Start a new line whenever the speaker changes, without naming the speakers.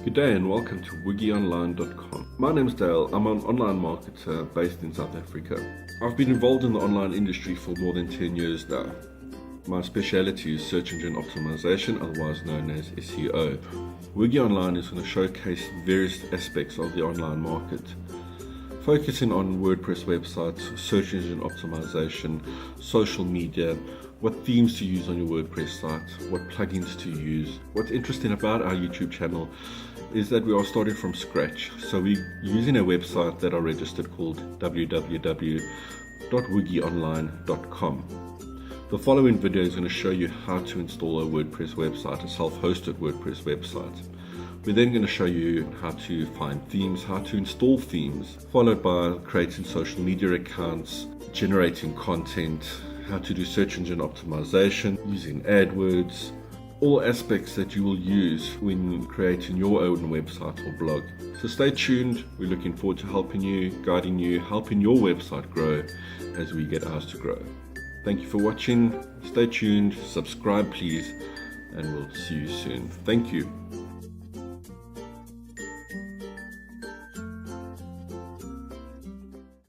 Good day and welcome to WiggyOnline.com. My name is Dale. I'm an online marketer based in South Africa. I've been involved in the online industry for more than 10 years now. My speciality is search engine optimization, otherwise known as SEO. Wiggy Online is going to showcase various aspects of the online market, focusing on WordPress websites, search engine optimization, social media, what themes to use on your WordPress site, what plugins to use. What's interesting about our YouTube channel is that we are starting from scratch. So we're using a website that I registered called www.wiggyonline.com. The following video is going to show you how to install a WordPress website, a self-hosted WordPress website. We're then going to show you how to find themes, how to install themes, followed by creating social media accounts, generating content, how to do search engine optimization, using AdWords, all aspects that you will use when creating your own website or blog. So stay tuned. We're looking forward to helping you, guiding you, helping your website grow as we get ours to grow. Thank you for watching. Stay tuned, subscribe please, and we'll see you soon. Thank you.